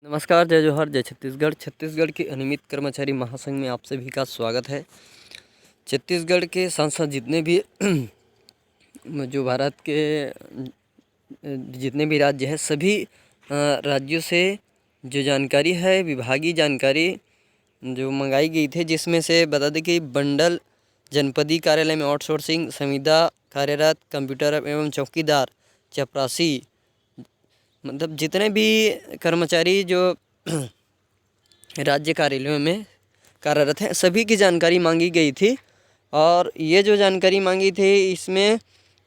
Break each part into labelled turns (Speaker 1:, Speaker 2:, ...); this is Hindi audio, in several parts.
Speaker 1: नमस्कार, जय जोहार, जय छत्तीसगढ़। छत्तीसगढ़ के अनियमित कर्मचारी महासंघ में आप सभी का स्वागत है। छत्तीसगढ़ के सांसद जितने भी जो भारत के जितने भी राज्य हैं, सभी राज्यों से जो जानकारी है, विभागीय जानकारी जो मंगाई गई थी, जिसमें से बता दें कि बंडल जनपदीय कार्यालय में आउटसोर्सिंग संविदा कार्यरत कंप्यूटर एवं चौकीदार चपरासी, मतलब जितने भी कर्मचारी जो राज्य कार्यालयों में कार्यरत हैं, सभी की जानकारी मांगी गई थी। और ये जो जानकारी मांगी थी, इसमें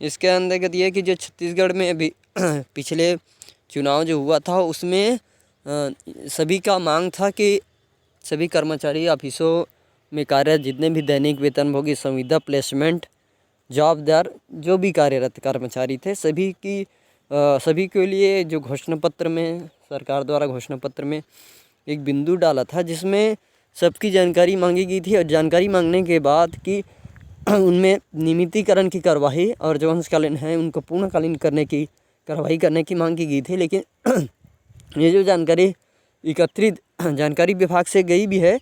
Speaker 1: इसके अंतर्गत ये कि जो छत्तीसगढ़ में अभी पिछले चुनाव जो हुआ था, उसमें सभी का मांग था कि सभी कर्मचारी ऑफिसों में कार्यरत जितने भी दैनिक वेतनभोगी संविदा प्लेसमेंट जॉबदार जो भी कार्यरत कर्मचारी थे, सभी के लिए जो घोषणा पत्र में सरकार द्वारा घोषणा पत्र में एक बिंदु डाला था, जिसमें सबकी जानकारी मांगी गई थी। और जानकारी मांगने के बाद कि उनमें नियमितीकरण की कार्यवाही और जो अंशकालीन हैं उनको पूर्णकालीन करने की कार्रवाई करने की मांग की गई थी। लेकिन ये जो जानकारी एकत्रित जानकारी विभाग से गई भी है,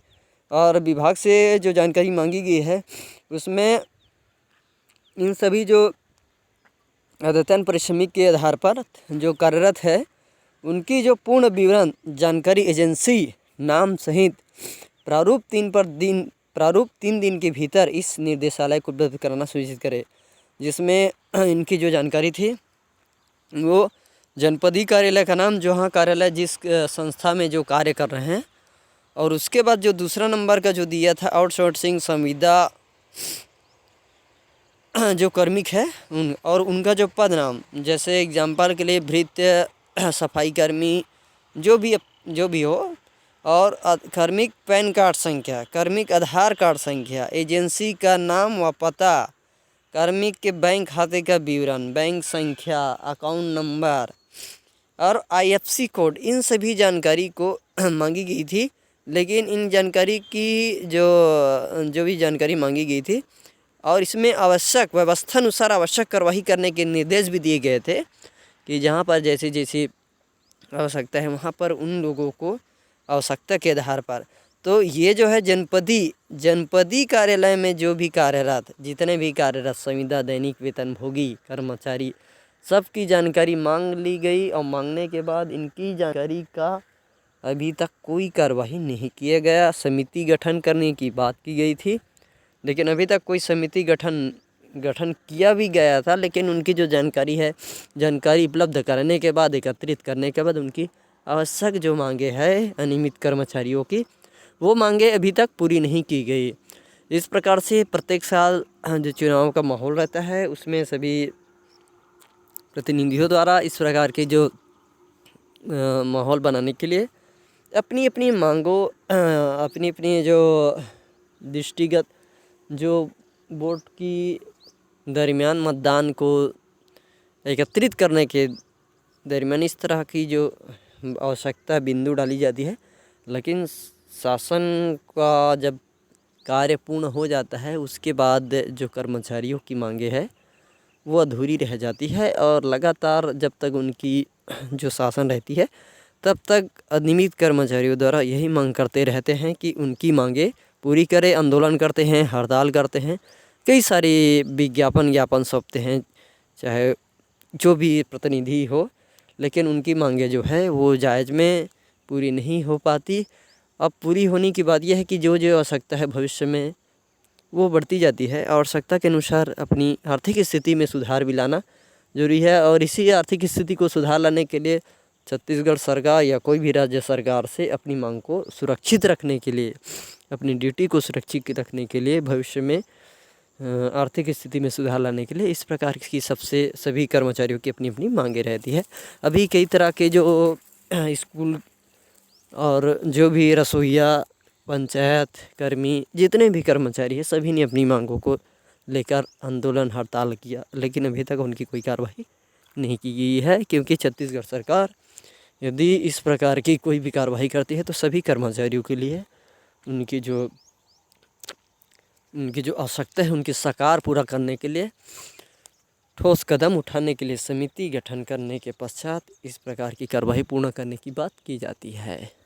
Speaker 1: और विभाग से जो जानकारी मांगी गई है उसमें इन सभी जो अद्यतन पारिश्रमिक के आधार पर जो कार्यरत है, उनकी जो पूर्ण विवरण जानकारी एजेंसी नाम सहित प्रारूप 3 दिन के भीतर इस निर्देशालय को उपलब्ध कराना सुनिश्चित करे। जिसमें इनकी जो जानकारी थी वो जनपदीय कार्यालय का नाम, जहाँ कार्यालय जिस संस्था में जो कार्य कर रहे हैं, और उसके बाद जो दूसरा नंबर का जो दिया था आउटसोर्सिंग संविदा जो कार्मिक है और उनका जो पद नाम, जैसे एग्जाम्पल के लिए भृत्य, सफाई कर्मी, जो भी हो, और कार्मिक पैन कार्ड संख्या, कार्मिक आधार कार्ड संख्या, एजेंसी का नाम व पता, कार्मिक के बैंक खाते का विवरण, बैंक संख्या, अकाउंट नंबर और IFC कोड, इन सभी जानकारी को मांगी गई थी। लेकिन इन जानकारी की जो भी जानकारी मांगी गई थी, और इसमें आवश्यक व्यवस्था अनुसार आवश्यक कार्रवाई करने के निर्देश भी दिए गए थे कि जहाँ पर जैसी जैसी आवश्यकता है वहाँ पर उन लोगों को आवश्यकता के आधार पर। तो ये जो है जनपदीय कार्यालय में जो भी कार्यरत जितने भी कार्यरत संविदा दैनिक वेतनभोगी कर्मचारी, सबकी जानकारी मांग ली गई। और मांगने के बाद इनकी जानकारी का अभी तक कोई कार्रवाई नहीं किया गया। समिति गठन करने की बात की गई थी, लेकिन अभी तक कोई समिति गठन किया भी गया था, लेकिन उनकी जो जानकारी है, जानकारी उपलब्ध करने के बाद, एकत्रित करने के बाद उनकी आवश्यक जो मांगे हैं अनियमित कर्मचारियों की, वो मांगे अभी तक पूरी नहीं की गई। इस प्रकार से प्रत्येक साल जो चुनाव का माहौल रहता है, उसमें सभी प्रतिनिधियों द्वारा इस प्रकार के जो माहौल बनाने के लिए अपनी अपनी मांगों, अपनी अपनी जो दृष्टिगत जो वोट की दरमियान मतदान को एकत्रित करने के दरमियान इस तरह की जो आवश्यकता बिंदु डाली जाती है। लेकिन शासन का जब कार्य पूर्ण हो जाता है, उसके बाद जो कर्मचारियों की मांगे है वो अधूरी रह जाती है। और लगातार जब तक उनकी जो शासन रहती है, तब तक अनियमित कर्मचारियों द्वारा यही मांग करते रहते हैं कि उनकी मांगे पूरी करें। आंदोलन करते हैं, हड़ताल करते हैं, कई सारे ज्ञापन सौंपते हैं, चाहे जो भी प्रतिनिधि हो, लेकिन उनकी मांगे जो है वो जायज़ में पूरी नहीं हो पाती। अब पूरी होने की बात यह है कि जो आवश्यकता है भविष्य में वो बढ़ती जाती है। आवश्यकता के अनुसार अपनी आर्थिक स्थिति में सुधार भी लाना जरूरी है। और इसी आर्थिक स्थिति को सुधार लाने के लिए छत्तीसगढ़ सरकार या कोई भी राज्य सरकार से अपनी मांग को सुरक्षित रखने के लिए, अपनी ड्यूटी को सुरक्षित रखने के लिए, भविष्य में आर्थिक स्थिति में सुधार लाने के लिए इस प्रकार की सभी कर्मचारियों की अपनी अपनी मांगे रहती है। अभी कई तरह के जो स्कूल और जो भी रसोइया, पंचायत कर्मी, जितने भी कर्मचारी हैं, सभी ने अपनी मांगों को लेकर आंदोलन हड़ताल किया, लेकिन अभी तक उनकी कोई कार्रवाई नहीं की गई है। क्योंकि छत्तीसगढ़ सरकार यदि इस प्रकार की कोई भी कार्रवाई करती है तो सभी कर्मचारियों के लिए उनकी जो आवश्यकता है उनकी साकार पूरा करने के लिए ठोस कदम उठाने के लिए समिति गठन करने के पश्चात इस प्रकार की कार्रवाई पूर्ण करने की बात की जाती है।